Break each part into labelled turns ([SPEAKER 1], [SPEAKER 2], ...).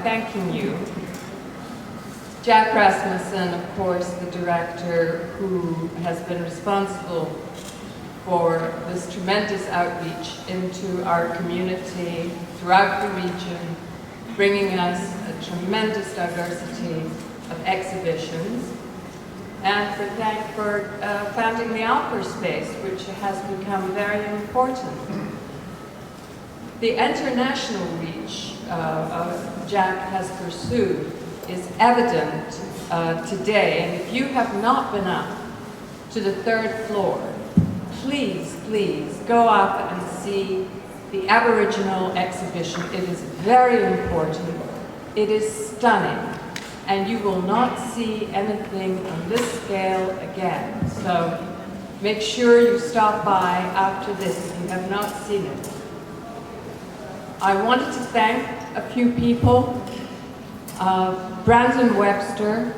[SPEAKER 1] thanking you. Jack Rasmussen, of course, the director who has been responsible for this tremendous outreach into our community throughout the region, bringing us a tremendous diversity of exhibitions, and for founding the Alper Space, which has become very important. The international reach Jack has pursued is evident today, and if you have not been up to the 3rd floor, please, please go up and see the Aboriginal exhibition. It is very important. It is stunning, and you will not see anything on this scale again. So make sure you stop by after this if you have not seen it. I wanted to thank a few people. Brandon Webster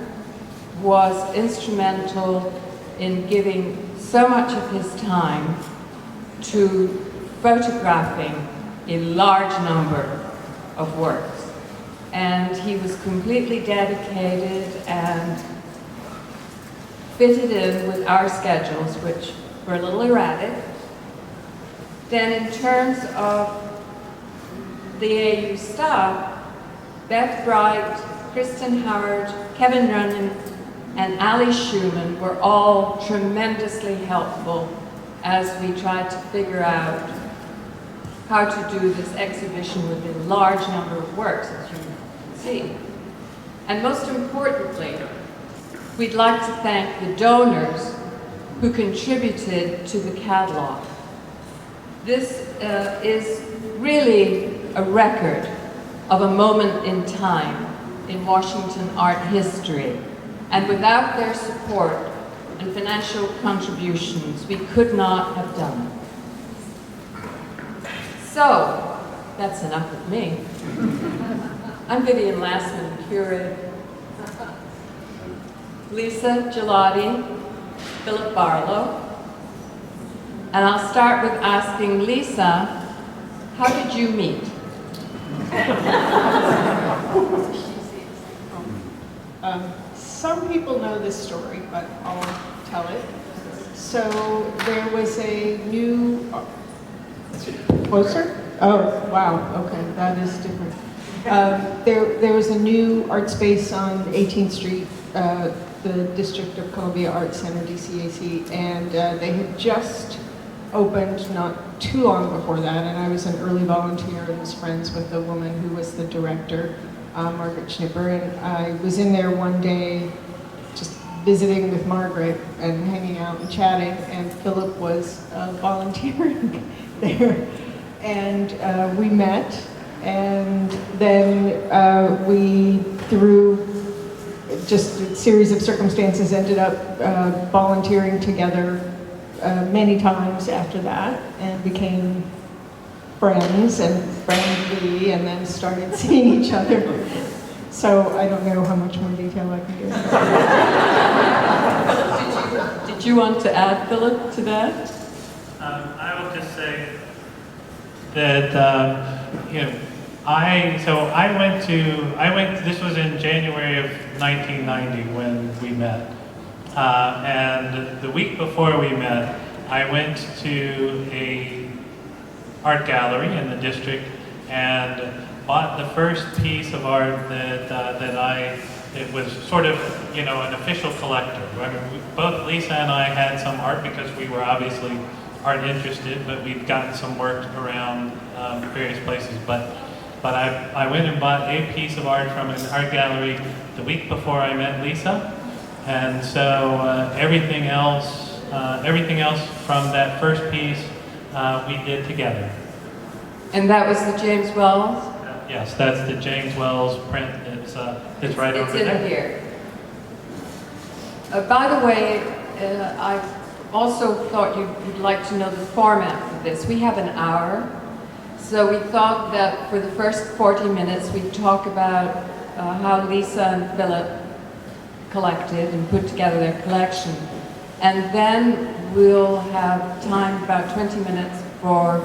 [SPEAKER 1] was instrumental in giving so much of his time to photographing a large number of works. And he was completely dedicated and fitted in with our schedules, which were a little erratic. Then in terms of the AU staff, Beth Bright, Kristen Howard, Kevin Runyon, and Ali Schumann were all tremendously helpful as we tried to figure out how to do this exhibition with a large number of works, as you can see. And most importantly, we'd like to thank the donors who contributed to the catalog. This is really a record of a moment in time in Washington art history. And without their support and financial contributions, we could not have done it. So, that's enough of me. I'm Vivienne Lassman, Curator. Lisa Gilotty, Philip Barlow. And I'll start with asking Lisa, how did you meet?
[SPEAKER 2] Some people know this story, but I'll tell it. So there was a new, closer? Oh, wow, okay, that is different. There was a new art space on 18th Street, the District of Columbia Arts Center, DCAC, and they had just opened not too long before that, and I was an early volunteer and was friends with the woman who was the director, Margaret Schnipper, and I was in there one day just visiting with Margaret and hanging out and chatting, and Philip was volunteering there, and we met, and then we, through just a series of circumstances, ended up volunteering together many times after that, and became friends and friendly, and then started seeing each other. So I don't know how much more detail I can give.
[SPEAKER 1] Did you want to add, Philip, to that?
[SPEAKER 3] I will just say that I went. This was in January of 1990 when we met, and the week before we met, I went to a art gallery in the district and bought the first piece of art it was sort of, an official collector. I mean, both Lisa and I had some art because we were obviously art interested, but we'd gotten some work around various places. But I went and bought a piece of art from an art gallery the week before I met Lisa, and so everything else from that first piece we did together.
[SPEAKER 1] And that was the James Wells?
[SPEAKER 3] Yes, that's the James Wells print. It's right over there.
[SPEAKER 1] It's in here. By the way, I also thought you'd like to know the format for this. We have an hour, so we thought that for the first 40 minutes we'd talk about how Lisa and Philip collected and put together their collection. And then we'll have time, about 20 minutes, for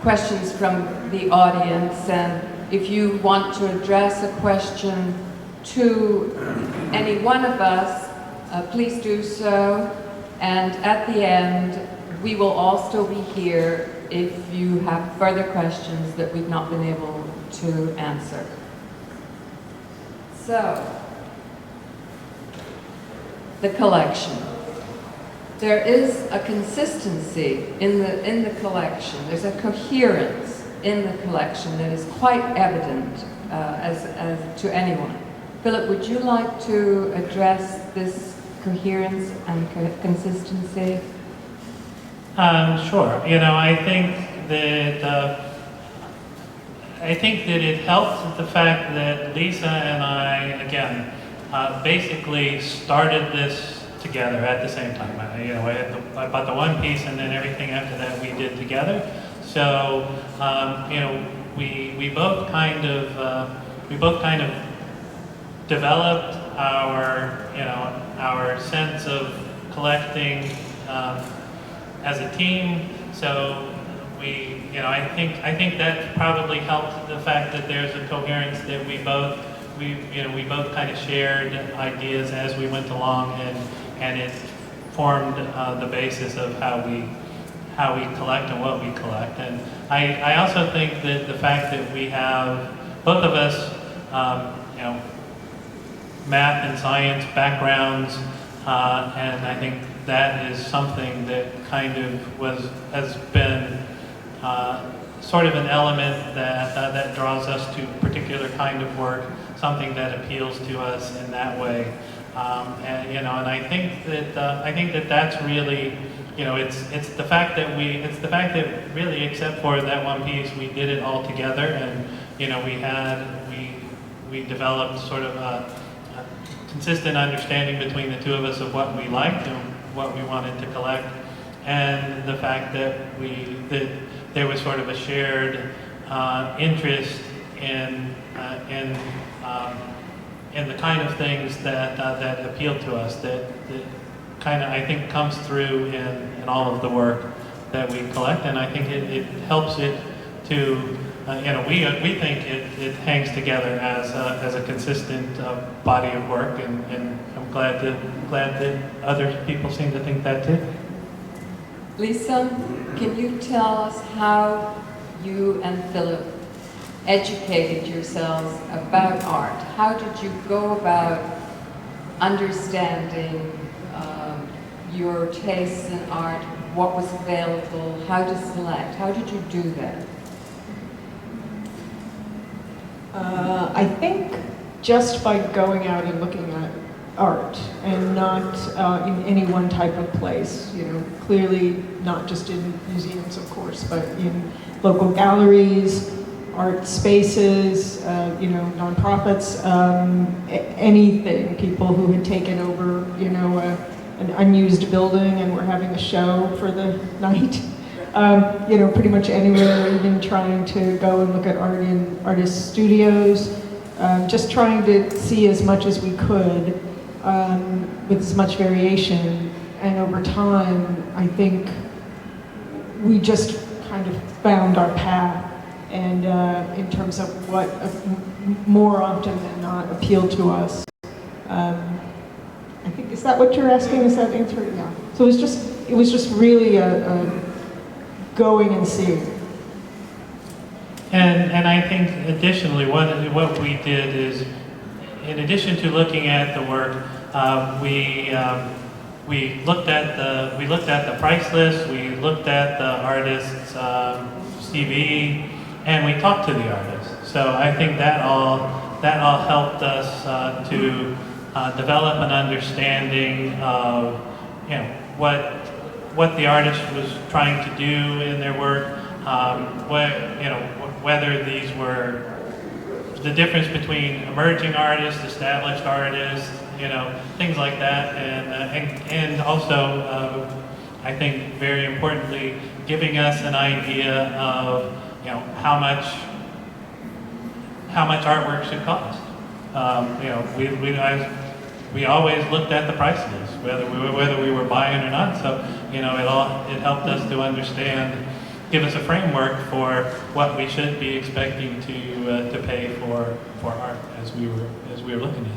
[SPEAKER 1] questions from the audience, and if you want to address a question to any one of us, please do so. And at the end, we will all still be here if you have further questions that we've not been able to answer. So, the collection. There is a consistency in the collection. There's a coherence in the collection that is quite evident as to anyone. Philip, would you like to address this coherence and consistency?
[SPEAKER 3] Sure. You know, I think that it helps the fact that Lisa and I, again, basically started this together at the same time. I bought the one piece, and then everything after that we did together. So, you know, we both kind of developed our sense of collecting as a team. So I think that probably helped the fact that there's a coherence that we both kind of shared ideas as we went along, and it formed the basis of how we collect and what we collect. And I also think that the fact that we have both of us, math and science backgrounds, and I think that is something that kind of has been sort of an element that draws us to a particular kind of work, something that appeals to us in that way. And I think that that's really, it's the fact that really, except for that one piece, we did it all together, and we developed sort of a consistent understanding between the two of us of what we liked and what we wanted to collect, and the fact that there was sort of a shared interest in the kind of things that appealed to us, that kind of, I think, comes through in all of the work that we collect. And I think it helps it to, we think it hangs together as a consistent body of work, and I'm glad that other people seem to think that too.
[SPEAKER 1] Lisa, can you tell us how you and Philip educated yourselves about art? How did you go about understanding your tastes in art, what was available, how to select? How did you do that?
[SPEAKER 2] I think just by going out and looking at art, and not in any one type of place, clearly not just in museums, of course, but in local galleries, art spaces, nonprofits, anything, people who had taken over, an unused building and were having a show for the night. Pretty much anywhere, even trying to go and look at art in artist studios, just trying to see as much as we could with as much variation. And over time, I think we just kind of found our path, and in terms of what more often than not appealed to us. I think, is that what you're asking? Is that answer? Yeah. So it was just really a going and seeing.
[SPEAKER 3] And I think additionally, what we did is, in addition to looking at the work, we looked at the price list, we looked at the artist's CV, and we talked to the artist. So I think that all helped us to develop an understanding of what the artist was trying to do in their work, whether these were the difference between emerging artists, established artists, things like that, and also I think very importantly, giving us an idea of how much artwork should cost. We always looked at the price list, whether we were buying or not. So it helped us to understand give us a framework for what we should be expecting to pay for art as we were looking at it.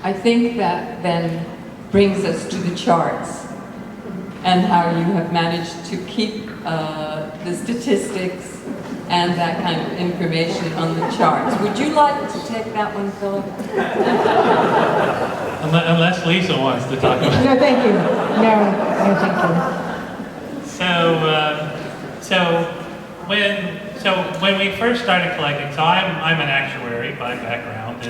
[SPEAKER 1] I think that then brings us to the charts and how you have managed to keep the statistics and that kind of information on the charts. Would you like to take that one, Philip?
[SPEAKER 3] Unless Lisa wants to talk about it.
[SPEAKER 2] No, thank you. No, thank you.
[SPEAKER 3] So when we first started collecting, so I'm an actuary by background,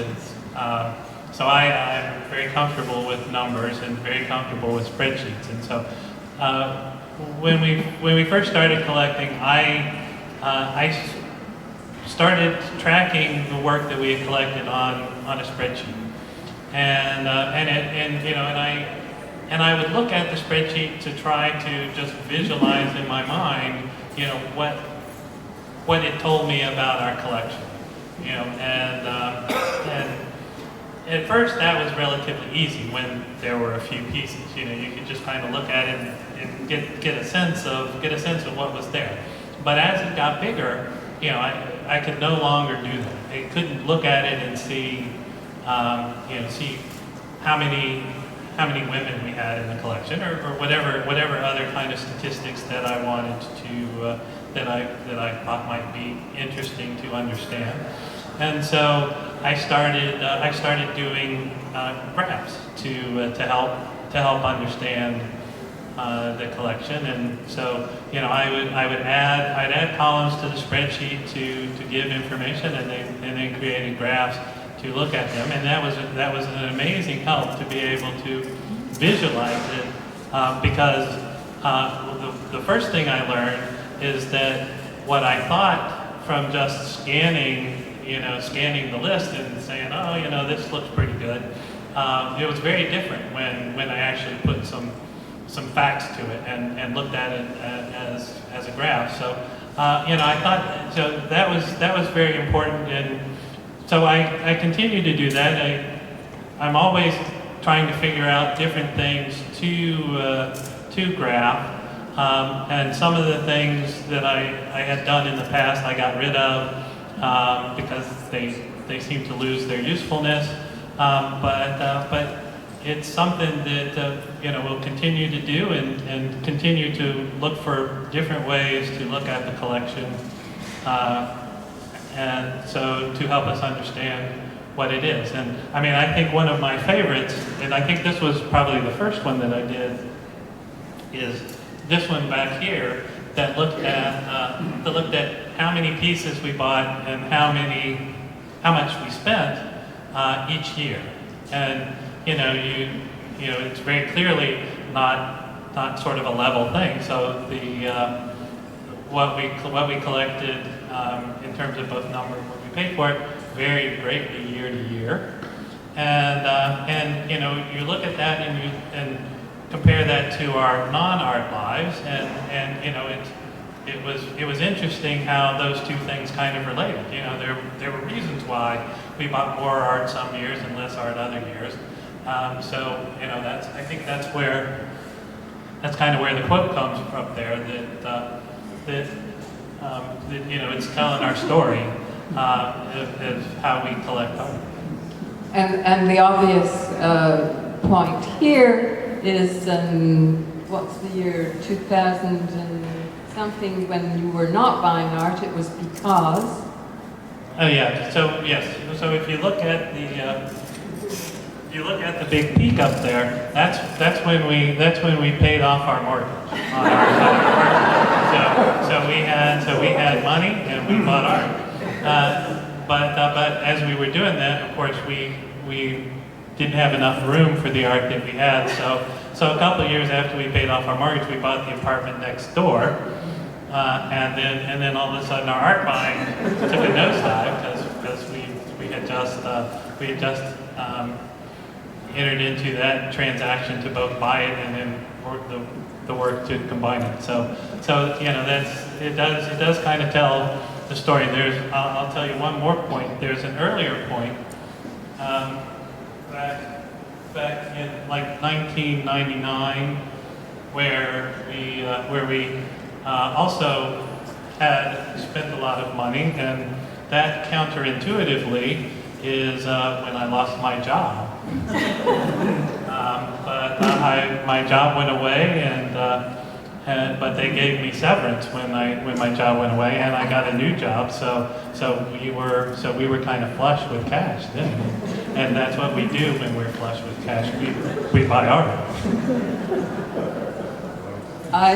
[SPEAKER 3] so I'm very comfortable with numbers and very comfortable with spreadsheets, and so when we first started collecting, I started tracking the work that we had collected on a spreadsheet, and I would look at the spreadsheet to try to just visualize in my mind, what it told me about our collection, and at first that was relatively easy when there were a few pieces. You could just kind of look at it and get a sense of what was there. But as it got bigger, I could no longer do that. I couldn't look at it and see how many women we had in the collection, or whatever other kind of statistics that I wanted to that I thought might be interesting to understand. And so I started doing graphs to help understand the collection. And so I'd add columns to the spreadsheet to give information, and then created graphs to look at them. And that was an amazing help to be able to visualize it, because the first thing I learned is that what I thought from just scanning the list and saying, oh, this looks pretty good, it was very different when I actually put some facts to it and looked at it as a graph. So I thought, so that was very important, and so I continue to do that. I'm always trying to figure out different things to graph. And some of the things that I had done in the past, I got rid of because they seem to lose their usefulness. But it's something that we'll continue to do and continue to look for different ways to look at the collection, and so to help us understand what it is. And I think one of my favorites, and I think this was probably the first one that I did, is this one back here that looked at how many pieces we bought and how much we spent each year. And it's very clearly not sort of a level thing. So what we collected in terms of both number and what we paid for it varied greatly year to year. And you look at that and compare that to our non-art lives, and it was interesting how those two things kind of related. There were reasons why we bought more art some years and less art other years. So I think that's kind of where the quote comes from there, that it's telling our story of how we collect art.
[SPEAKER 1] And the obvious point here is, what's the year, 2000 and something, when you were not buying art, it was because?
[SPEAKER 3] Oh yeah, so yes, so if you look at the big peak up there, that's when we paid off our mortgage on our so we had money and we bought art. But as we were doing that, of course, we didn't have enough room for the art that we had. So a couple of years after we paid off our mortgage, we bought the apartment next door, and then all of a sudden our art buying took a nosedive because we had just entered into that transaction to both buy it and then the work to combine it. So it does kind of tell the story. I'll tell you one more point. There's an earlier point back in like 1999 where we also had spent a lot of money, and that counterintuitively is when I lost my job. My job went away, but they gave me severance when my job went away, and I got a new job. So we were kind of flush with cash then, and that's what we do when we're flush with cash. We buy art.
[SPEAKER 1] I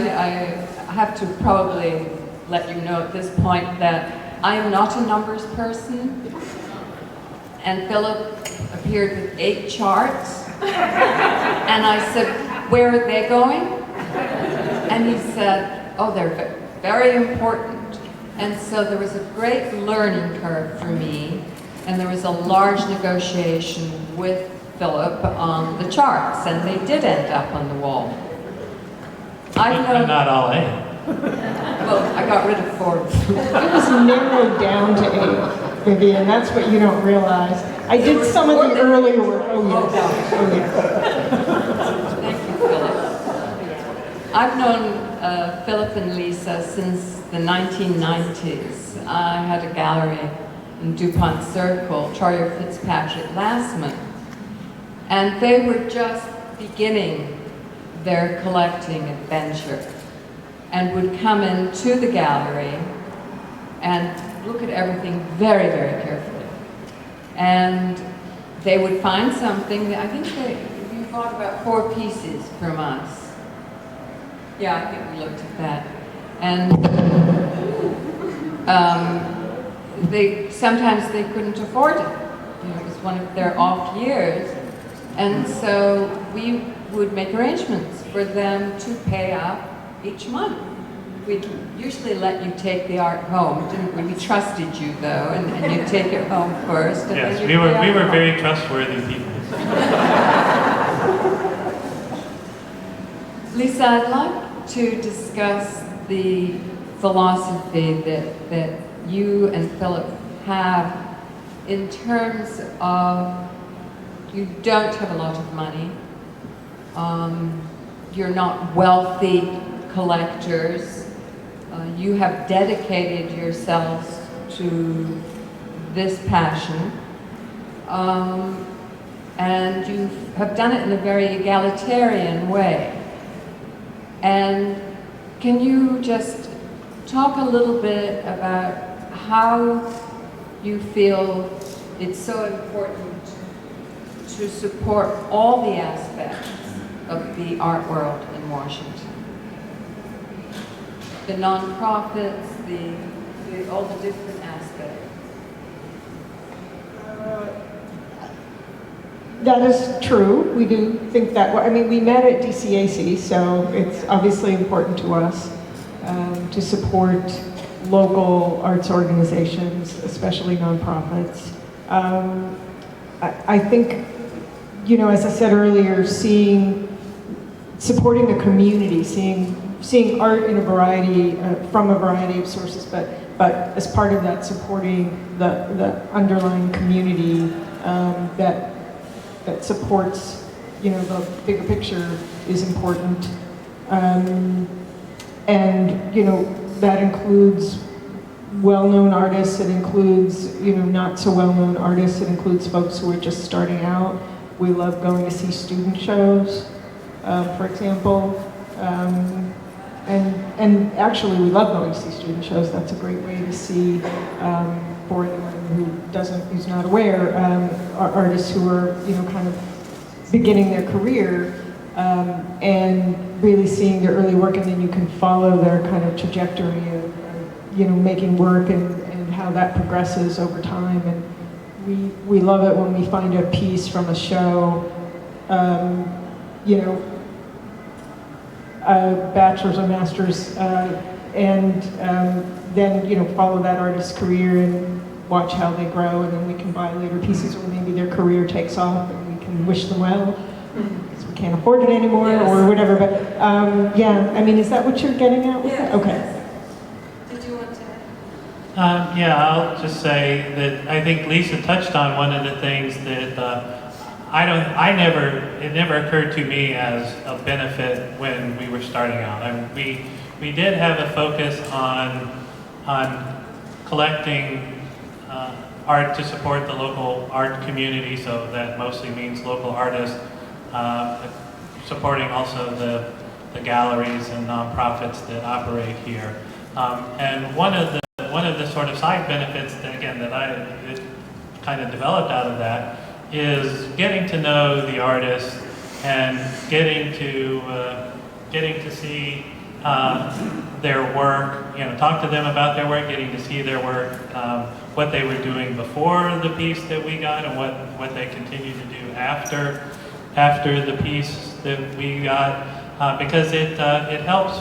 [SPEAKER 1] have to probably let you know at this point that I am not a numbers person, and Philip appeared with 8 charts, and I said, "Where are they going?" And he said, "Oh, they're very important." And so there was a great learning curve for me, and there was a large negotiation with Philip on the charts, and they did end up on the wall.
[SPEAKER 3] But not all 8.
[SPEAKER 1] Well, I got rid of 4.
[SPEAKER 2] It was narrowed down to 8, Vivienne. That's what you don't realize. I did some of the earlier work. Oh, yes. Oh, yes.
[SPEAKER 1] Thank you, Philip. I've known Philip and Lisa since the 1990s. I had a gallery in DuPont Circle, Charlie Fitzpatrick Lassman, and they were just beginning their collecting adventure, and would come into the gallery and look at everything very, very carefully. And they would find something that I think you bought about 4 pieces from us. Yeah, I think we looked at that. And sometimes they couldn't afford it. You know, it was one of their off years. And so we would make arrangements for them to pay up each month. We'd usually let you take the art home, didn't we? We trusted you though, and you'd take it home first. And
[SPEAKER 3] Yes,
[SPEAKER 1] then
[SPEAKER 3] we were very trustworthy people.
[SPEAKER 1] Lisa, I'd like to discuss the philosophy that you and Philip have in terms of you don't have a lot of money. You're not wealthy collectors. You have dedicated yourselves to this passion. And you have done it in a very egalitarian way. And can you just talk a little bit about how you feel it's so important to support all the aspects of the art world in Washington? The nonprofits, all the different aspects.
[SPEAKER 2] That is true. We do think that. I mean, we met at DCAC, so it's obviously important to us to support local arts organizations, especially nonprofits. I think, you know, as I said earlier, supporting the community, seeing art in a variety, from a variety of sources, but as part of that, supporting the underlying community that supports, you know, the bigger picture is important. And, you know, that includes well-known artists, it includes, you know, not so well-known artists, it includes folks who are just starting out. We love going to see student shows, for example. And actually, we love going to see student shows. That's a great way to see, for anyone who's not aware, artists who are, you know, kind of beginning their career, and really seeing their early work, and then you can follow their kind of trajectory of, you know, making work and how that progresses over time. And we love it when we find a piece from a show, you know, a bachelor's or master's, and then, you know, follow that artist's career and watch how they grow, and then we can buy later pieces where maybe their career takes off and we can wish them well, because we can't afford it anymore, yes, or whatever. But yeah, I mean, is that what you're getting at with
[SPEAKER 1] yes.
[SPEAKER 2] that? Okay.
[SPEAKER 1] Did you want to add?
[SPEAKER 3] Yeah, I'll just say that I think Lisa touched on one of the things that it never occurred to me as a benefit when we were starting out. We we did have a focus on collecting art to support the local art community, so that mostly means local artists, supporting also the galleries and nonprofits that operate here. And one of the sort of side benefits that, again, it kind of developed out of that is getting to know the artists and getting to see their work, talk to them about their work, getting to see their work, what they were doing before the piece that we got, and what they continue to do after the piece that we got, because it helps,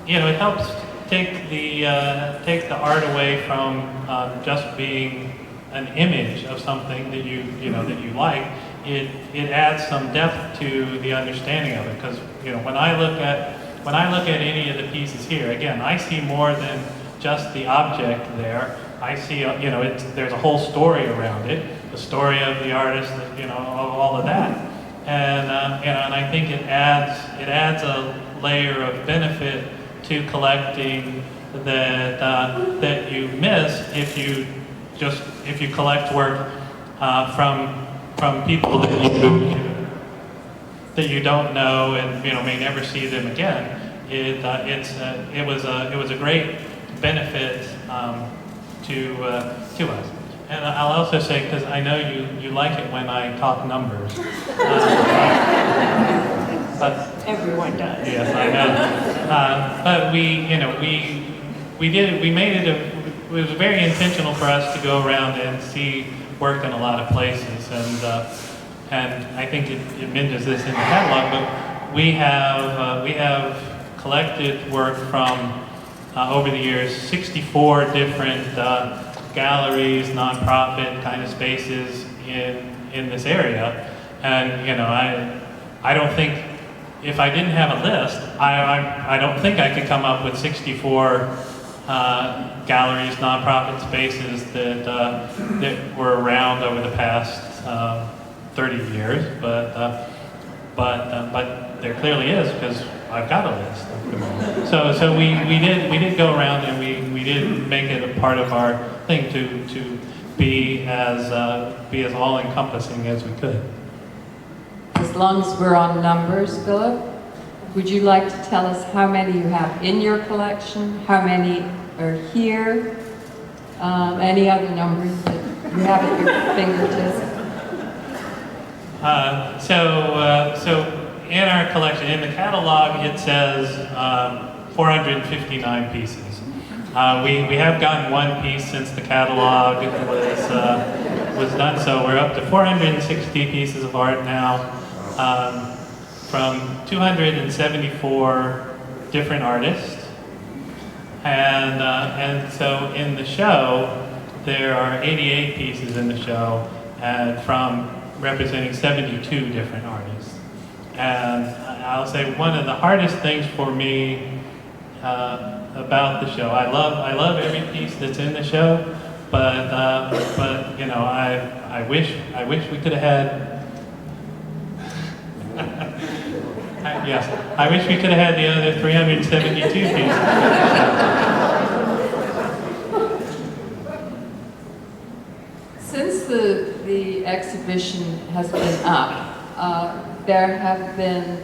[SPEAKER 3] it helps take the art away from just being an image of something that you like. It adds some depth to the understanding of it, because when I look at any of the pieces here, again, I see more than just the object there. I see, there's a whole story around it, the story of the artist, all of that, and I think it adds a layer of benefit to collecting that you miss if you collect work from people that you don't know and may never see them again. It was a great benefit to us. And I'll also say, because I know you like it when I talk numbers. But
[SPEAKER 2] Everyone does.
[SPEAKER 3] yes, I know. But we made it it was very intentional for us to go around and see work in a lot of places, and I think it mentions this in the catalog, but we have collected work from over the years 64 different galleries, nonprofit kind of spaces in this area, and I don't think, if I didn't have a list, I don't think I could come up with 64 galleries, nonprofit spaces that were around over the past 30 years, but there clearly is, because I've got a list of them all. So we did go around, and we did make it a part of our thing to be as all-encompassing as we could.
[SPEAKER 1] As long as we're on numbers, Philip, would you like to tell us how many you have in your collection, how many are here, any other numbers that you have at your fingertips?
[SPEAKER 3] So in our collection, in the catalog, it says 459 pieces. We have gotten one piece since the catalog was done, so we're up to 460 pieces of art now, from 274 different artists. And so in the show, there are 88 pieces in the show, and from representing 72 different artists. And I'll say one of the hardest things for me about the show, I love every piece that's in the show, but I wish we could have had. Yes, I wish we could have had the other 372 pieces.
[SPEAKER 1] Since the exhibition has been up, there have been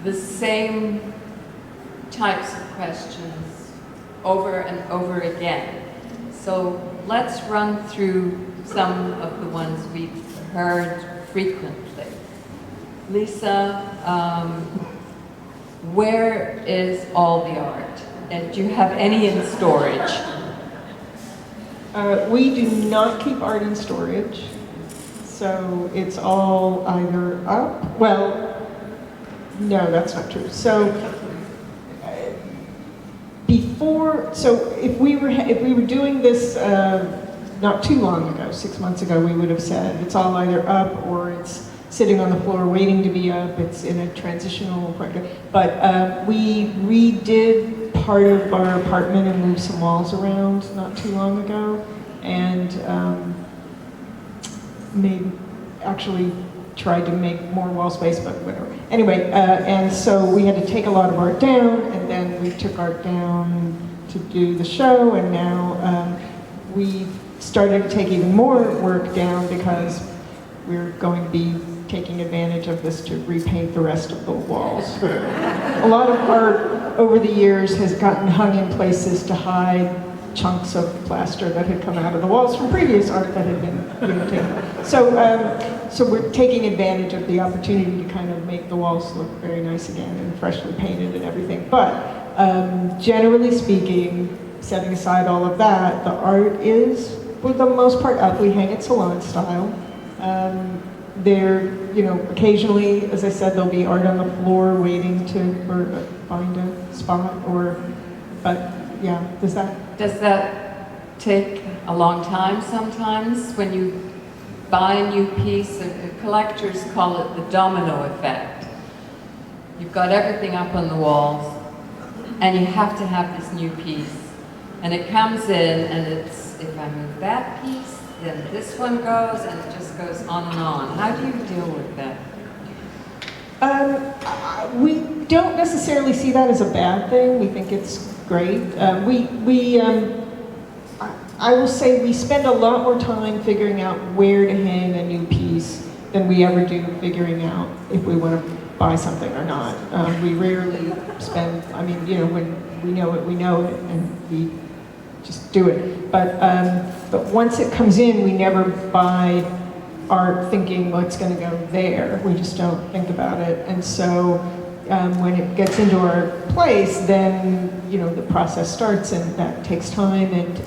[SPEAKER 1] the same types of questions over and over again. So let's run through some of the ones we've heard frequently. Lisa, where is all the art? And do you have any in storage?
[SPEAKER 2] We do not keep art in storage, so it's all either up. Well, no, that's not true. So if we were doing this not too long ago, 6 months ago, we would have said it's all either up or it's sitting on the floor waiting to be up. It's in a transitional part. But we redid part of our apartment and moved some walls around not too long ago, and actually tried to make more wall space, but whatever. Anyway, and so we had to take a lot of art down, and then we took art down to do the show, and now we started to take even more work down because we're going to be taking advantage of this to repaint the rest of the walls. A lot of art over the years has gotten hung in places to hide chunks of plaster that had come out of the walls from previous art that had been taken. So we're taking advantage of the opportunity to kind of make the walls look very nice again and freshly painted and everything. But generally speaking, setting aside all of that, the art is, for the most part, up. We hang it salon style. There, occasionally, as I said, there'll be art on the floor waiting to find a spot, but yeah, Does
[SPEAKER 1] that take a long time sometimes? When you buy a new piece, collectors call it the domino effect. You've got everything up on the walls, and you have to have this new piece. And it comes in, and it's, if I move that piece, then this one goes, and it just goes on and on. How do you deal with that?
[SPEAKER 2] We don't necessarily see that as a bad thing. We think it's great. I will say we spend a lot more time figuring out where to hang a new piece than we ever do figuring out if we want to buy something or not. We rarely spend, when we know it, and we just do it. But once it comes in, we never buy art thinking, well, it's going to go there. We just don't think about it. And so when it gets into our place, then, the process starts, and that takes time. And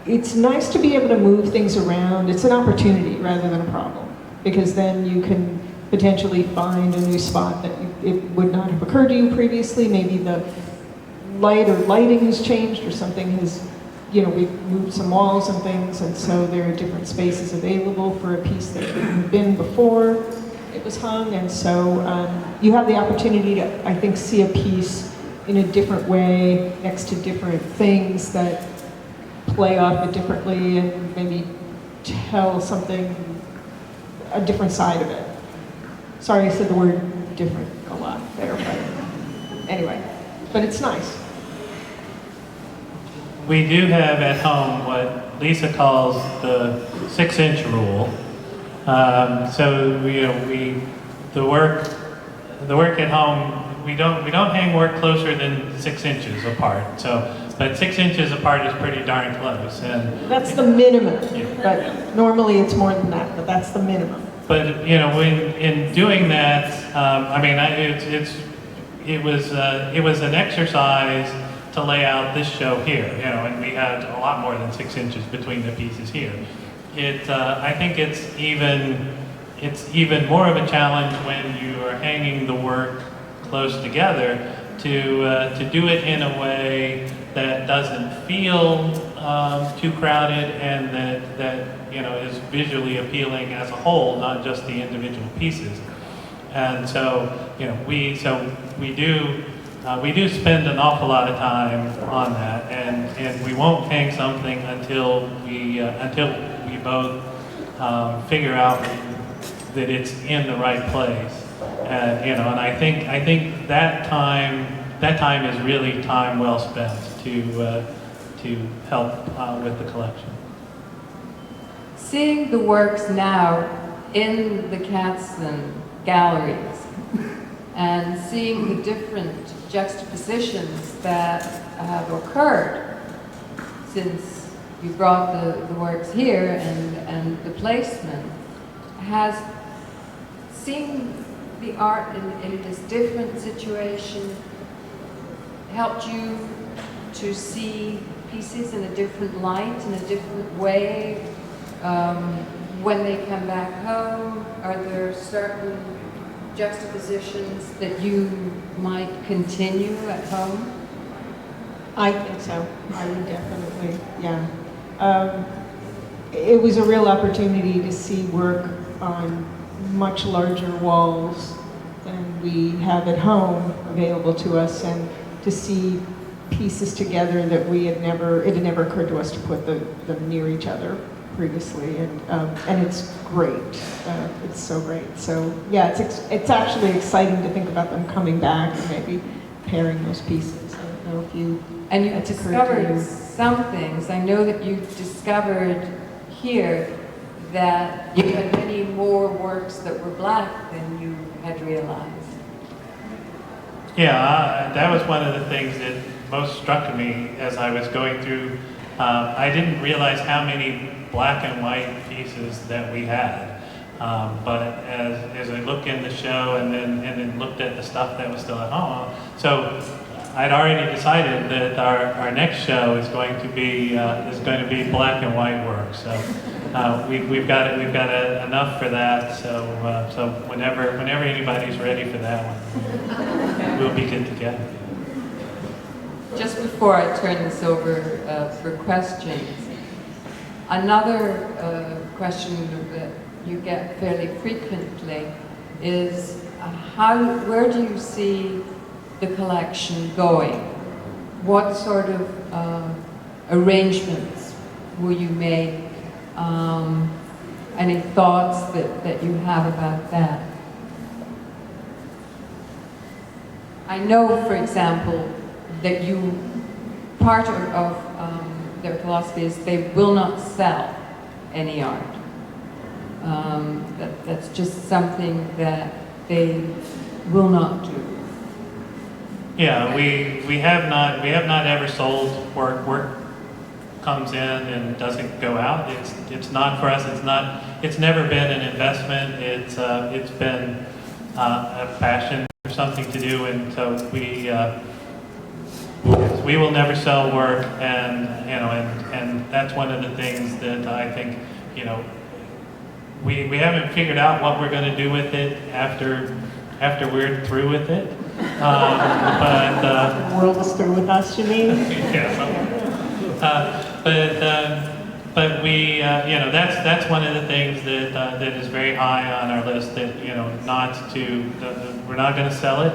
[SPEAKER 2] it's nice to be able to move things around. It's an opportunity rather than a problem, because then you can potentially find a new spot that it would not have occurred to you previously. Maybe the lighting has changed, or something has, we've moved some walls and things, and so there are different spaces available for a piece that hadn't been before it was hung. And so you have the opportunity to, I think, see a piece in a different way next to different things that play off it differently, and maybe tell something, a different side of it. Sorry, I said the word different a lot there, but anyway, but it's nice.
[SPEAKER 3] We do have at home what Lisa calls the 6-inch rule. So the work at home, we don't hang work closer than 6 inches apart. But 6 inches apart is pretty darn close. And
[SPEAKER 2] that's the minimum. Yeah. But normally it's more than that. But that's the minimum.
[SPEAKER 3] But when in doing that, it was an exercise to lay out this show here, and we had a lot more than 6 inches between the pieces here. I think it's even more of a challenge when you are hanging the work close together to do it in a way that doesn't feel too crowded, and that is visually appealing as a whole, not just the individual pieces. And so we do spend an awful lot of time on that, and we won't hang something until we both figure out that it's in the right place. And I think that time is really time well spent to help with the collection.
[SPEAKER 1] Seeing the works now in the Katzen galleries, and seeing the different juxtapositions that have occurred since you brought the works here, and the placement, has seeing the art in this different situation helped you to see pieces in a different light, in a different way? When they come back home, are there certain juxtapositions that you might continue at home?
[SPEAKER 2] I think so. I would definitely, yeah. It was a real opportunity to see work on much larger walls than we have at home available to us, and to see pieces together that it had never occurred to us to put them near each other previously, and it's great. It's so great. So yeah, it's actually exciting to think about them coming back and maybe pairing those pieces. I don't know if you
[SPEAKER 1] And you've
[SPEAKER 2] that's occurred to
[SPEAKER 1] discovered
[SPEAKER 2] you.
[SPEAKER 1] some things. I know that you've discovered here that you had many more works that were black than you had realized.
[SPEAKER 3] Yeah, that was one of the things that most struck me as I was going through. I didn't realize how many black and white pieces that we had. But as I looked in the show and then looked at the stuff that was still at home, so I'd already decided that our next show is going to be black and white work. So we've got enough for that. So whenever anybody's ready for that one, we'll be good to go.
[SPEAKER 1] Just before I turn this over for questions, another question that you get fairly frequently is where do you see the collection going? What sort of arrangements will you make? Any thoughts that you have about that? I know, for example, that part of their philosophy is they will not sell any art. That's just something that they will not do.
[SPEAKER 3] Yeah, we have not ever sold work. Work comes in and doesn't go out. It's not for us. It's never been an investment. It's been a passion or something to do, and so we will never sell work, and that's one of the things that I think we haven't figured out what we're going to do with it after we're through with it.
[SPEAKER 2] The world is through with us, you mean?
[SPEAKER 3] But we that's one of the things that is very high on our list. That we're not going to sell it.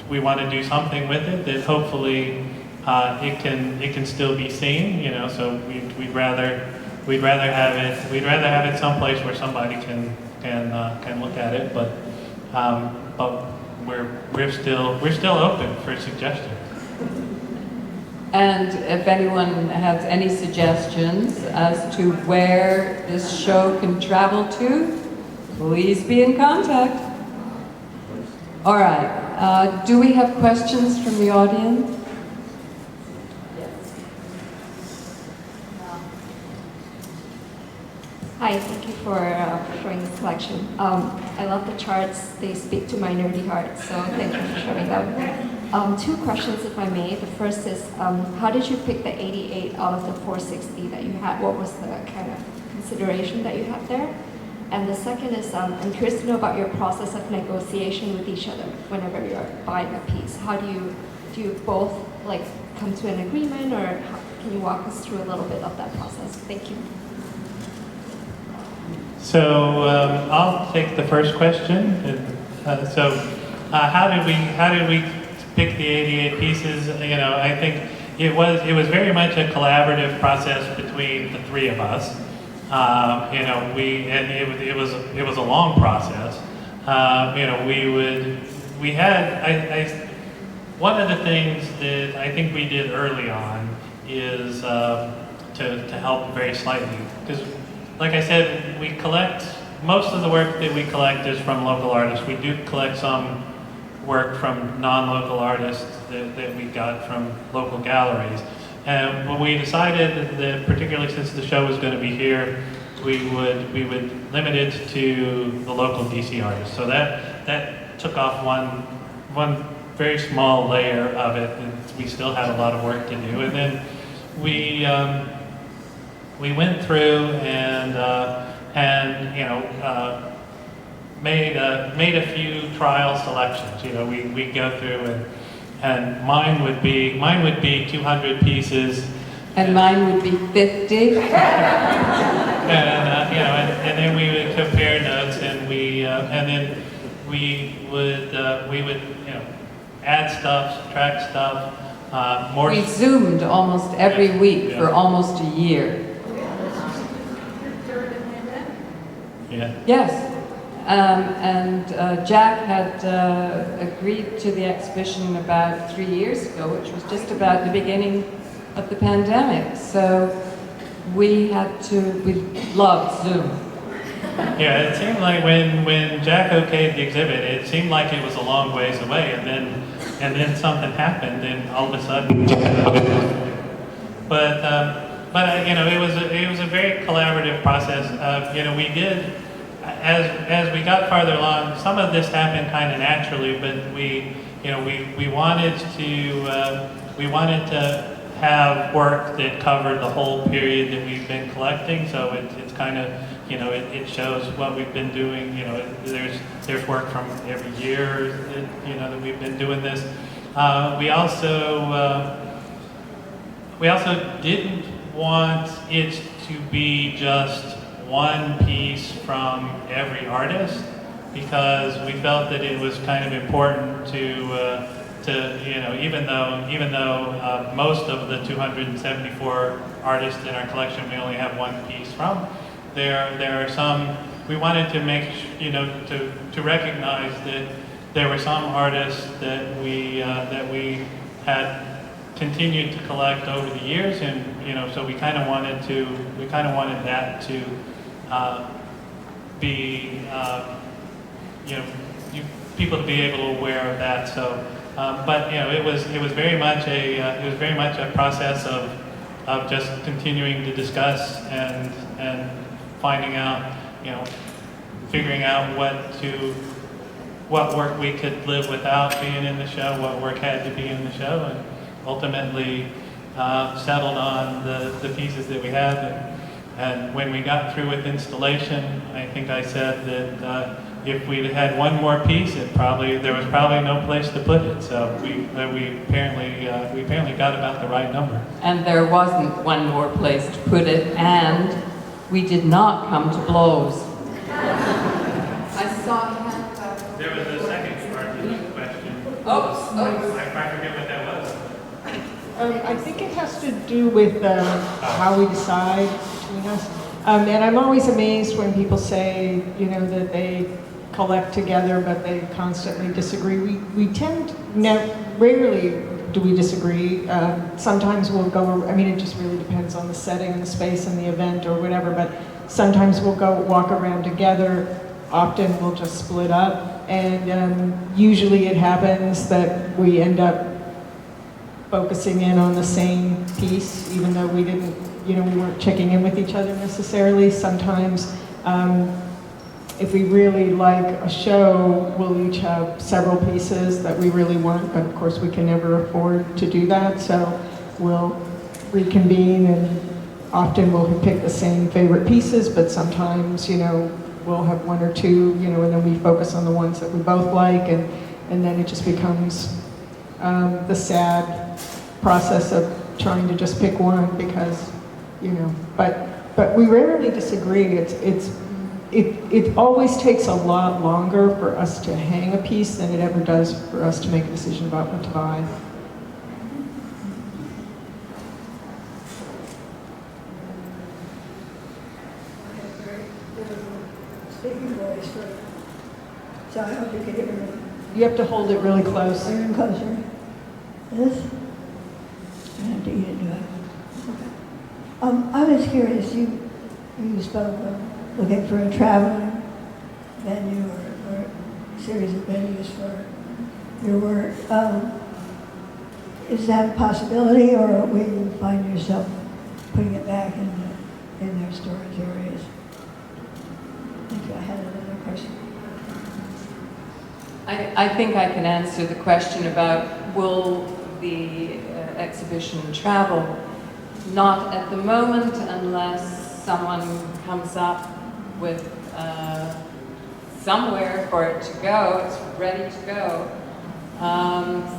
[SPEAKER 3] We want to do something with it that hopefully it can still be seen. So we'd rather have it someplace where somebody can look at it. But we're still open for suggestions.
[SPEAKER 1] And if anyone has any suggestions as to where this show can travel to, please be in contact. All right. Do we have questions from the audience?
[SPEAKER 4] Hi, thank you for showing this collection. I love the charts. They speak to my nerdy heart, so thank you for showing them. Two questions, if I may. The first is, how did you pick the 88 out of the 460 that you had? What was the kind of consideration that you had there? And the second is, I'm curious to know about your process of negotiation with each other whenever you're buying a piece. How do you both come to an agreement, or can you walk us through a little bit of that process? Thank you.
[SPEAKER 3] So I'll take the first question. How did we pick the 88 pieces? I think it was very much a collaborative process between the three of us. It was a long process. One of the things that I think we did early on is to help very slightly, because like I said, we collect, most of the work that we collect is from local artists. We do collect some work from non-local artists that we got from local galleries. And when we decided that, particularly since the show was going to be here, we would limit it to the local DC artists. So that took off one very small layer of it, and we still had a lot of work to do. And then we went through and made a few trial selections. We go through and mine would be 200 pieces.
[SPEAKER 1] And mine would be 50.
[SPEAKER 3] and then we would compare notes, and then we would add stuff, subtract stuff, more.
[SPEAKER 1] We Zoomed almost every week for almost a year.
[SPEAKER 3] Yeah.
[SPEAKER 1] Yes. And Jack had agreed to the exhibition about 3 years ago, which was just about the beginning of the pandemic. So we loved Zoom.
[SPEAKER 3] Yeah, it seemed like when Jack okayed the exhibit, it seemed like it was a long ways away, and then something happened, and all of a sudden. But you know, it was a very collaborative process. You know, we did. As we got farther along, some of this happened kind of naturally, but we wanted to have work that covered the whole period that we've been collecting. So it's kind of, you know, it shows what we've been doing. You know, there's work from every year that, you know, that we've been doing this. We also didn't want it to be just one piece from every artist, because we felt that it was kind of important to you know, even though most of the 274 artists in our collection we only have one piece from, there are some we wanted to make, you know, to recognize that there were some artists that we had continued to collect over the years, and you know, so we kind of wanted that to be, you know, people to be able to aware of that. So, but you know, it was very much a process of just continuing to discuss and finding out, you know, figuring out what work we could live without being in the show, what work had to be in the show, and ultimately settled on the pieces that we had. And when we got through with installation, I think I said that if we'd had one more piece, there was probably no place to put it. So we apparently got about the right number.
[SPEAKER 1] And there wasn't one more place to put it, and we did not come to blows. I saw a hand up.
[SPEAKER 3] There was a second part to this question.
[SPEAKER 1] Oops.
[SPEAKER 3] I forget what that was.
[SPEAKER 2] I think it has to do with how we decide between us. And I'm always amazed when people say, you know, that they collect together, but they constantly disagree. We tend, rarely do we disagree. Sometimes we'll go, I mean, it just really depends on the setting and the space and the event or whatever, but sometimes we'll go walk around together. Often we'll just split up. And usually it happens that we end up focusing in on the same piece, even though we didn't, you know, we weren't checking in with each other necessarily. Sometimes, if we really like a show, we'll each have several pieces that we really want, but of course we can never afford to do that, so we'll reconvene, and often we'll pick the same favorite pieces, but sometimes, you know, we'll have one or two, you know, and then we focus on the ones that we both like, and then it just becomes the sad process of trying to just pick one because, you know, but we rarely disagree. It always takes a lot longer for us to hang a piece than it ever does for us to make a decision about what to buy.
[SPEAKER 5] Speaking voice for, so I hope you can hear me.
[SPEAKER 2] You have to hold it really close.
[SPEAKER 5] Even closer. This? I have to eat it, do I? Okay. I was curious, you spoke of looking for a traveling venue or a series of venues for your work. Is that a possibility, or will you find yourself putting it back in their storage areas? Thank you. I had another question.
[SPEAKER 1] I think I can answer the question about will the exhibition travel. Not at the moment, unless someone comes up with somewhere for it to go. It's ready to go.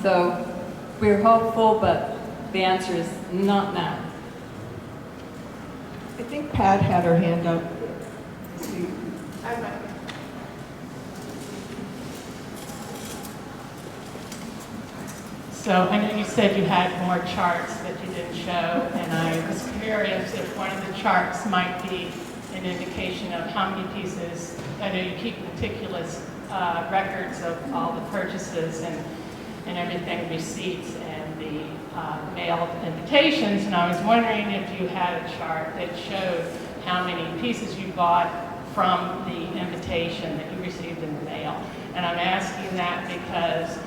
[SPEAKER 1] So we're hopeful, but the answer is not now.
[SPEAKER 2] I think Pat had her hand up. So I know you said you had more charts that you didn't show, and I was curious if one of the charts might be an indication of how many pieces. I know you keep meticulous records of all the purchases and everything, receipts and the mailed invitations, and I was wondering if you had a chart that showed how many pieces you bought from the invitation that you received in the mail. And I'm asking that because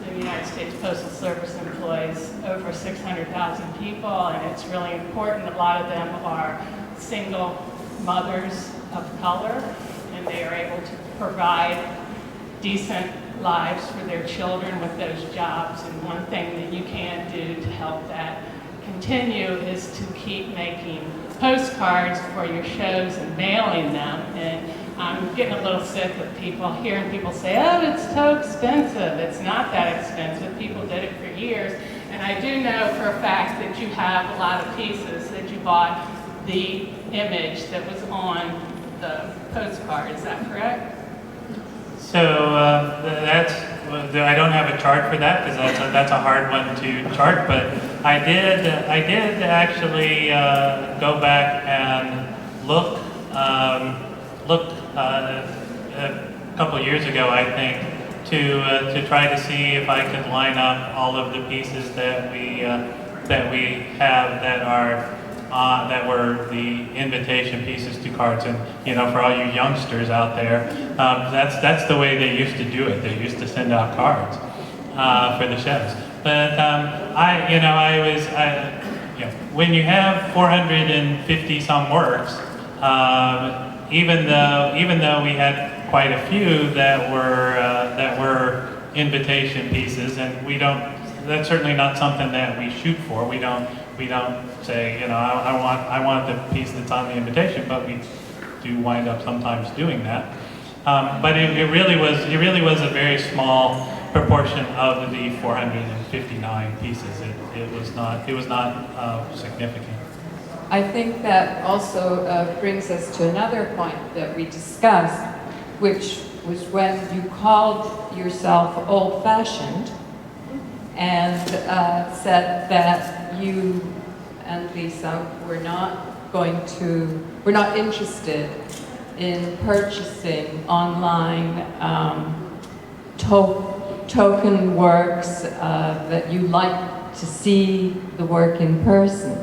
[SPEAKER 2] the United States Postal Service employs over 600,000 people, and it's really important. A lot of them are single mothers of color, and they are able to provide decent lives for their children with those jobs. And one thing that you can do to help that continue is to keep making postcards for your shows and mailing them. And I'm getting a little sick of hearing people say, oh, it's so expensive. It's not that expensive. People did it for years. And I do know for a fact that you have a lot of pieces that you bought the image that was on the postcard. Is that correct?
[SPEAKER 3] So I don't have a chart for that because that's a hard one to chart. But I did actually go back and look a couple years ago, I think, to try to see if I could line up all of the pieces that we have that were the invitation pieces to cards. And for all you youngsters out there, that's the way they used to do it. They used to send out cards for the shows. But when you have 450 some works, even though we had quite a few that were invitation pieces, and that's certainly not something that we shoot for. We don't say, I want the piece that's on the invitation, but we do wind up sometimes doing that. But it really was a very small proportion of the 459 pieces. It was not significant.
[SPEAKER 1] I think that also brings us to another point that we discussed, which was when you called yourself old-fashioned and said that you and Lisa were not interested in purchasing online token works, that you like to see the work in person.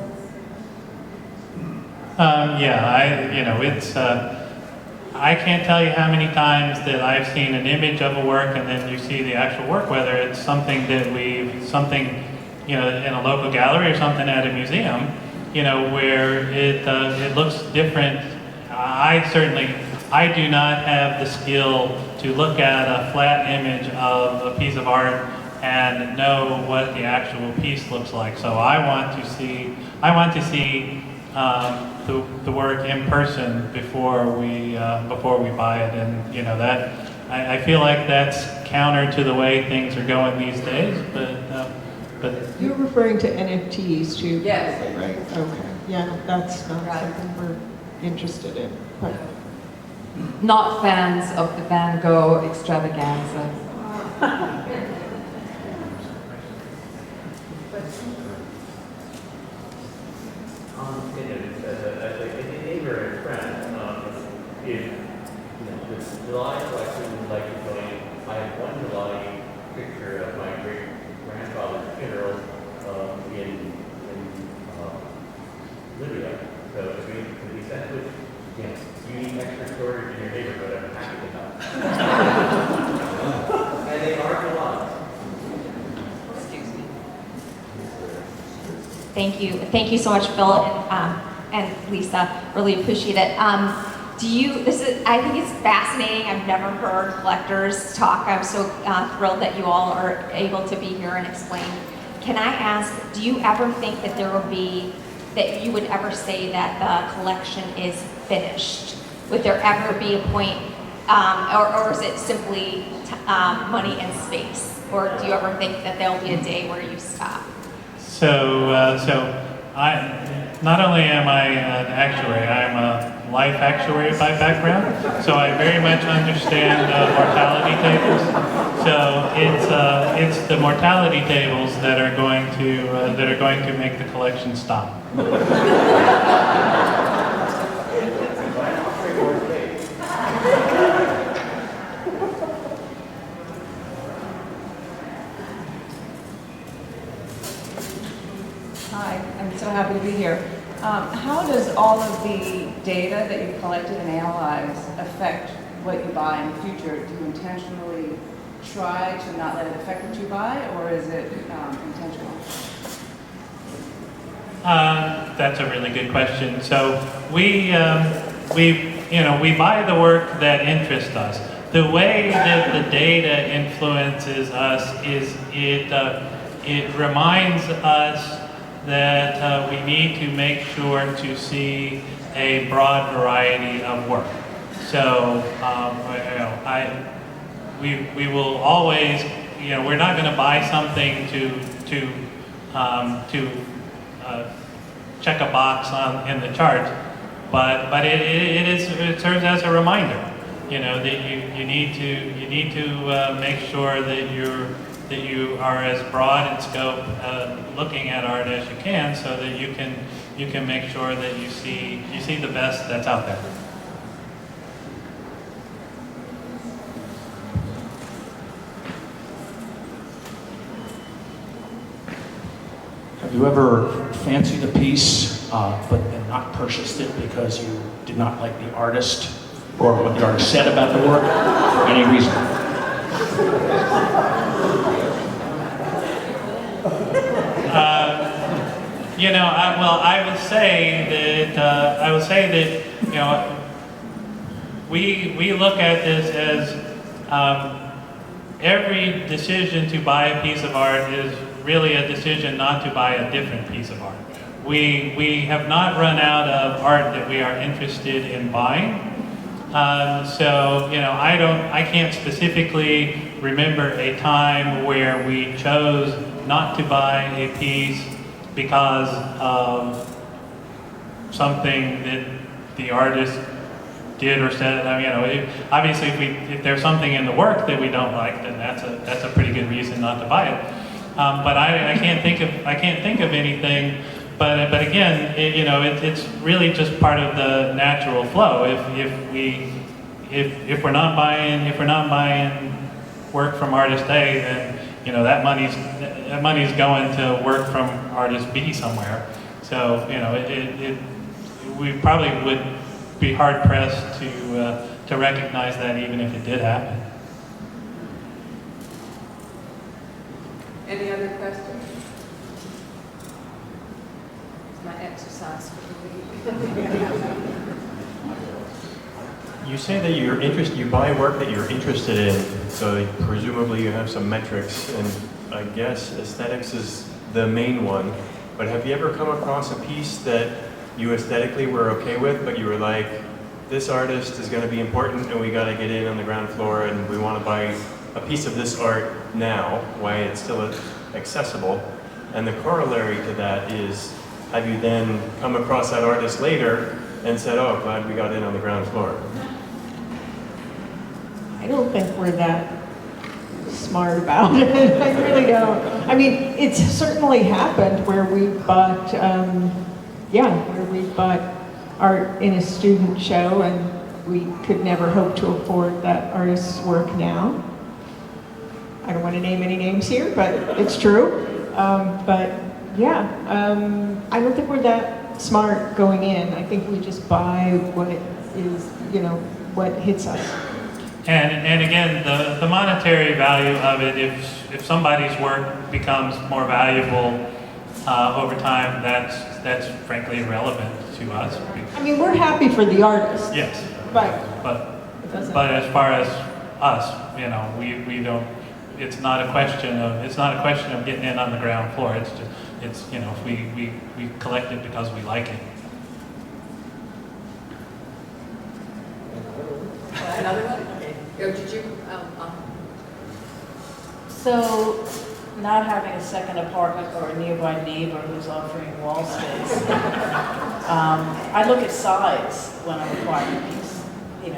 [SPEAKER 3] I can't tell you how many times that I've seen an image of a work and then you see the actual work, whether it's something in a local gallery or something at a museum, where it looks different. I do not have the skill to look at a flat image of a piece of art and know what the actual piece looks like. So I want to see the work in person before we buy it, and that I feel like that's counter to the way things are going these days. But
[SPEAKER 2] You're referring to NFTs too?
[SPEAKER 1] Yes.
[SPEAKER 2] Right. Okay. Yeah, that's not something we're interested in. But
[SPEAKER 1] Not fans of the Van Gogh extravaganza.
[SPEAKER 6] As a neighbor and friend, if the July collection would like to join, I have one July picture of my great grandfather's funeral in Libya. So if we can be sent to it, you need extra storage in your neighborhood, I'm happy to help. And they are a lot.
[SPEAKER 4] Thank you so much, Phil and Lisa. Really appreciate it. I think it's fascinating. I've never heard collectors talk. I'm so thrilled that you all are able to be here and explain. Can I ask, do you ever think that that you would ever say that the collection is finished? Would there ever be a point, or is it simply money and space? Or do you ever think that there'll be a day where you stop?
[SPEAKER 3] So I not only am I an actuary, I'm life actuary by background, so I very much understand mortality tables. So it's the mortality tables that are going to make the collection stop.
[SPEAKER 7] Hi, I'm so happy to be here. How does all of the data that you collected and analyzed affect what you buy in the future? Do you intentionally try to not let it affect what you buy, or is it intentional?
[SPEAKER 3] That's a really good question. So we buy the work that interests us. The way that the data influences us is it reminds us that we need to make sure to see a broad variety of work. So we will always, we're not going to buy something to check a box in the chart, but it serves as a reminder, that you need to make sure that you are as broad in scope looking at art as you can, so that you can make sure that you see the best that's out there.
[SPEAKER 8] Have you ever fancied a piece but then not purchased it because you did not like the artist or what the artist said about the work for any reason?
[SPEAKER 3] I would say that we look at this as every decision to buy a piece of art is really a decision not to buy a different piece of art. We have not run out of art that we are interested in buying. I can't specifically remember a time where we chose not to buy a piece because of something that the artist did or said. Obviously, if there's something in the work that we don't like, then that's a pretty good reason not to buy it. But I can't think of anything. But again, it's really just part of the natural flow. If we're not buying work from artist A, then that money's going to work from artist B somewhere. So we probably would be hard pressed to recognize that, even if it did happen.
[SPEAKER 1] Any other questions? It's my exercise for the week.
[SPEAKER 9] You say that you buy work that you're interested in, so presumably you have some metrics, and I guess aesthetics is the main one. But have you ever come across a piece that you aesthetically were okay with, but you were like, this artist is going to be important and we got to get in on the ground floor and we want to buy a piece of this art now, why it's still accessible? And the corollary to that is, have you then come across that artist later and said, oh, glad we got in on the ground floor?
[SPEAKER 2] I don't think we're that smart about it. I really don't. I mean, it's certainly happened where we bought, art in a student show, and we could never hope to afford that artist's work now. I don't want to name any names here, but it's true. I don't think we're that smart going in. I think we just buy what is, what hits us.
[SPEAKER 3] And again, the monetary value of it, if somebody's work becomes more valuable over time, that's frankly irrelevant to us.
[SPEAKER 2] I mean, we're happy for the artist.
[SPEAKER 3] Yes.
[SPEAKER 2] But
[SPEAKER 3] as far as us, we don't. It's not a question of getting in on the ground floor. It's we collect it because we like it.
[SPEAKER 1] Another one? Okay. Did you?
[SPEAKER 7] So
[SPEAKER 10] not having a second apartment or a nearby neighbor who's offering wall space. I look at size when I'm acquiring a piece. And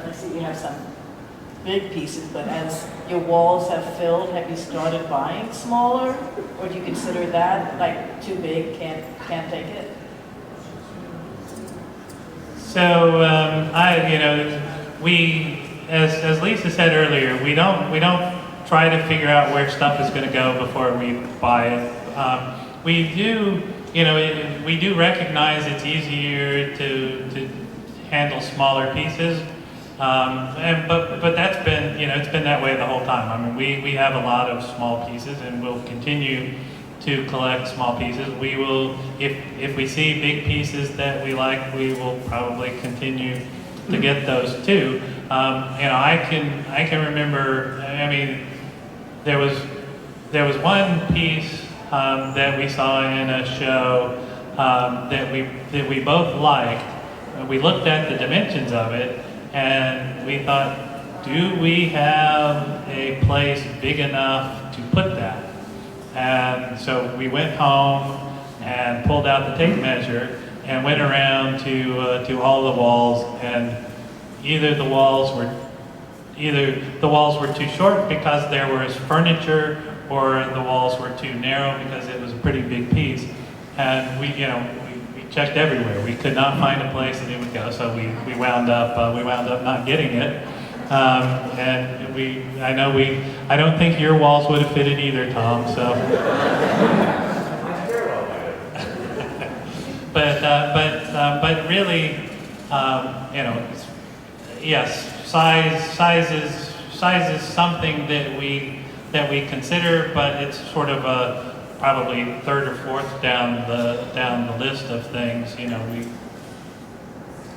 [SPEAKER 10] I see you have some big pieces, but as your walls have filled, have you started buying smaller? Or do you consider that like too big, can't take it?
[SPEAKER 3] So, as Lisa said earlier, we don't try to figure out where stuff is going to go before we buy it. We do recognize it's easier to handle smaller pieces, but that's been, it's been that way the whole time. I mean, we have a lot of small pieces, and we'll continue to collect small pieces. We will, if we see big pieces that we like, we will probably continue to get those too. I can remember. I mean, there was one piece that we saw in a show that we both liked. We looked at the dimensions of it, and we thought, do we have a place big enough to put that? And so we went home and pulled out the tape measure and went around to all the walls, and either the walls were too short because there was furniture, or the walls were too narrow because it was a pretty big piece. And we checked everywhere. We could not find a place that it would go, so we wound up not getting it. I don't think your walls would have fitted either, Tom. So, but really, yes, size is something that we consider, but it's sort of probably third or fourth down the list of things.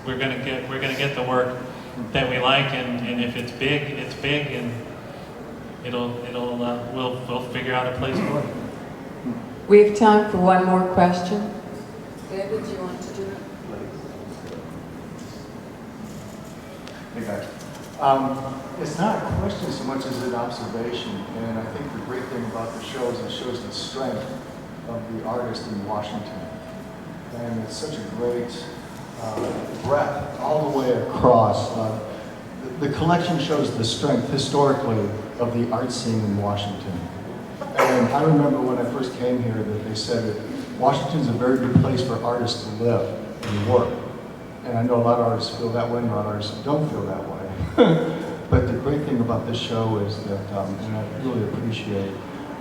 [SPEAKER 3] We're gonna get the work that we like, and if it's big, it's big, and we'll figure out a place for it.
[SPEAKER 1] We have time for one more question. David, do you want to do it?
[SPEAKER 11] Hey guys. It's not a question so much as an observation, and I think the great thing about the show is it shows the strength of the artist in Washington. And it's such a great breadth all the way across. The collection shows the strength historically of the art scene in Washington. And I remember when I first came here that they said that Washington's a very good place for artists to live and work. And I know a lot of artists feel that way, and a lot of artists don't feel that way. But the great thing about this show is that, and I really appreciate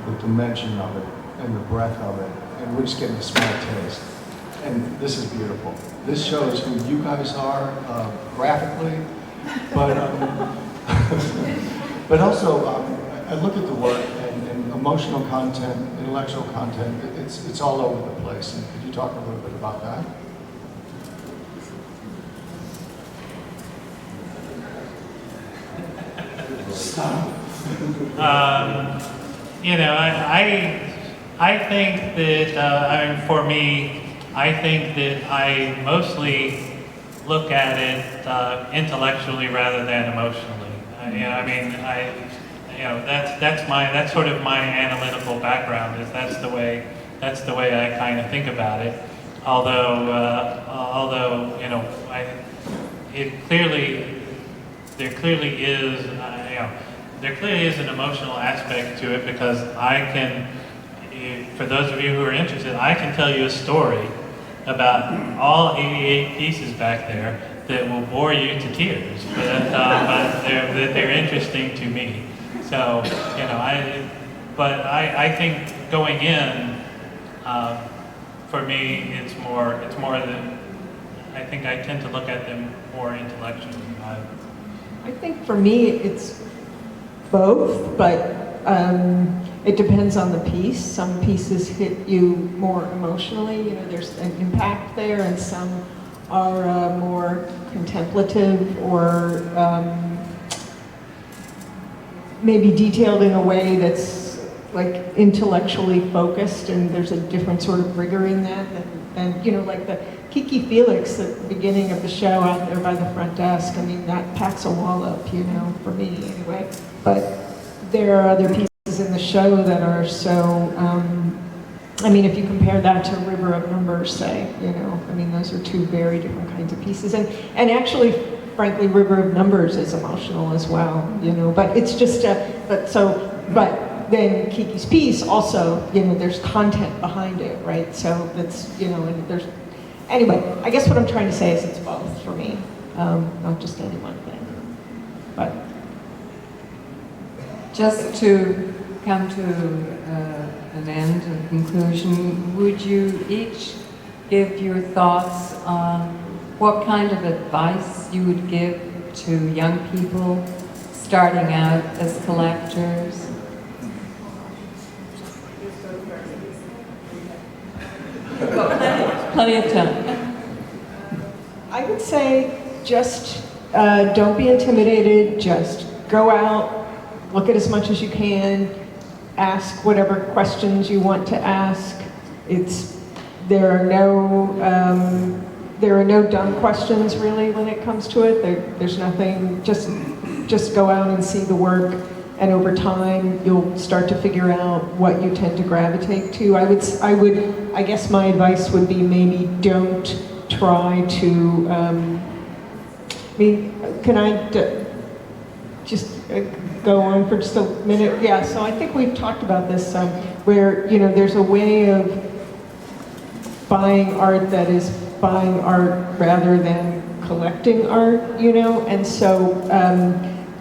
[SPEAKER 11] the dimension of it and the breadth of it, and we're just getting a small taste. And this is beautiful. This shows who you guys are graphically, but but also I look at the work and emotional content, intellectual content. It's all over the place. And could you talk a little bit about that?
[SPEAKER 3] I think that for me, I think that I mostly look at it intellectually rather than emotionally. That's sort of my analytical background. That's the way I kind of think about it. Although there clearly is an emotional aspect to it, because for those of you who are interested, I can tell you a story about all 88 pieces back there that will bore you to tears, but they're interesting to me. So, I think going in, for me, it's more than, I think I tend to look at them more intellectually.
[SPEAKER 2] I think for me it's both, but it depends on the piece. Some pieces hit you more emotionally, there's an impact there, and some are more contemplative or maybe detailed in a way that's like intellectually focused, and there's a different sort of rigor in that. And like the Kiki Felix at the beginning of the show out there by the front desk, that packs a wall up, for me anyway. But there are other pieces places in the show that are so, I mean, if you compare that to River of Numbers, say, you know, I mean, those are two very different kinds of pieces. And actually, frankly, River of Numbers is emotional as well, you know, but it's just, but then Kiki's piece also, you know, there's content behind it, right? So that's, you know, and there's, anyway, I guess what I'm trying to say is it's both for me, not just any one thing. But
[SPEAKER 1] just to come to an end and conclusion, would you each give your thoughts on what kind of advice you would give to young people starting out as collectors? Plenty of time.
[SPEAKER 2] I would say just don't be intimidated, just go out, look at as much as you can, ask whatever questions you want to ask. There are no dumb questions really when it comes to it. There's nothing, just go out and see the work, and over time you'll start to figure out what you tend to gravitate to. I guess my advice would be maybe don't try to, I mean, can I just go on for just a minute? Yeah, so I think we've talked about this, where, you know, there's a way of buying art that is buying art rather than collecting art, you know, and so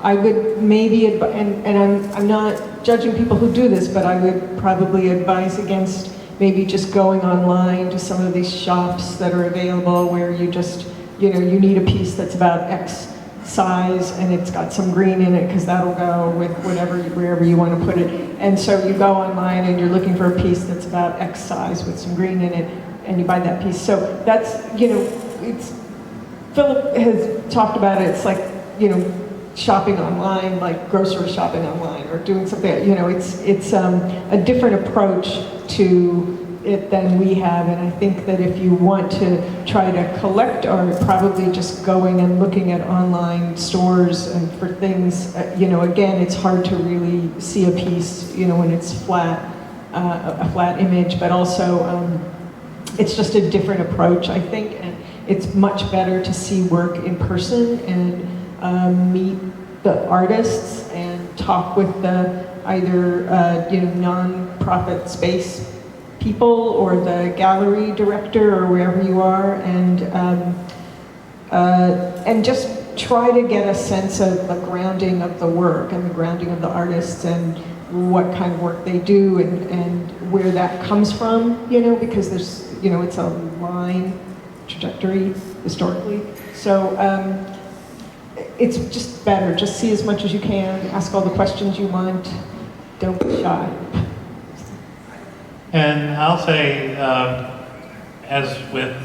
[SPEAKER 2] I would maybe, and I'm not judging people who do this, but I would probably advise against maybe just going online to some of these shops that are available where you just, you know, you need a piece that's about X size and it's got some green in it because that'll go with whatever, wherever you want to put it. And so you go online and you're looking for a piece that's about X size with some green in it, and you buy that piece. So that's, you know, Philip has talked about it, it's like, you know, shopping online, like grocery shopping online, or doing something, you know, it's a different approach to it than we have, and I think that if you want to try to collect art, probably just going and looking at online stores and for things, you know, again, it's hard to really see a piece, you know, when it's flat, a flat image, but also it's just a different approach, I think, and it's much better to see work in person and meet the artists and talk with the either you know, non-profit space people or the gallery director or wherever you are, and just try to get a sense of the grounding of the work and the grounding of the artists and what kind of work they do and where that comes from, you know, because there's, you know, it's a line trajectory historically. So it's just better, just see as much as you can, ask all the questions you want, don't be shy.
[SPEAKER 3] And I'll say, as with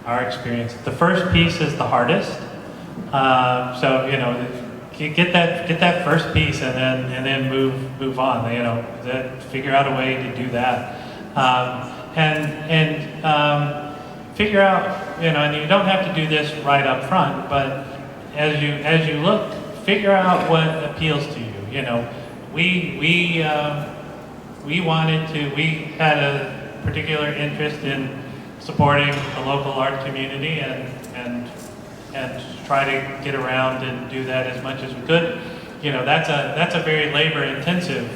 [SPEAKER 3] our experience, the first piece is the hardest. So, you know, get that first piece and then move on. You know, figure out a way to do that, and figure out, you know, and you don't have to do this right up front, but as you look, figure out what appeals to you. You know, we had a particular interest in supporting the local art community and try to get around and do that as much as we could. You know, that's a very labor-intensive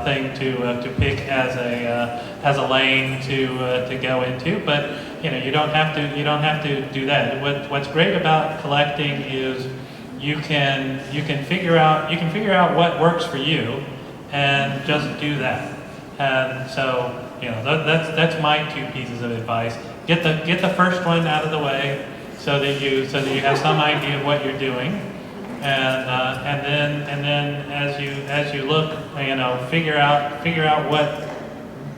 [SPEAKER 3] thing to pick as a lane to go into. But you know, you don't have to do that. What's great about collecting is you can figure out what works for you and just do that. And so, you know, that's my two pieces of advice. Get the first one out of the way so that you have some idea of what you're doing, and then as you look, you know, figure out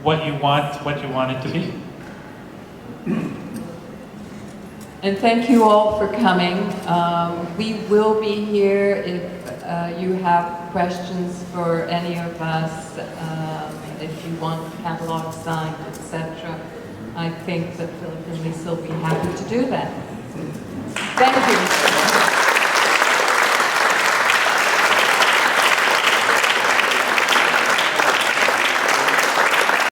[SPEAKER 3] what you want it to be.
[SPEAKER 1] And thank you all for coming. We will be here if you have questions for any of us, if you want the catalog signed, etc. I think that Philip and Lisa will be happy to do that. Thank you.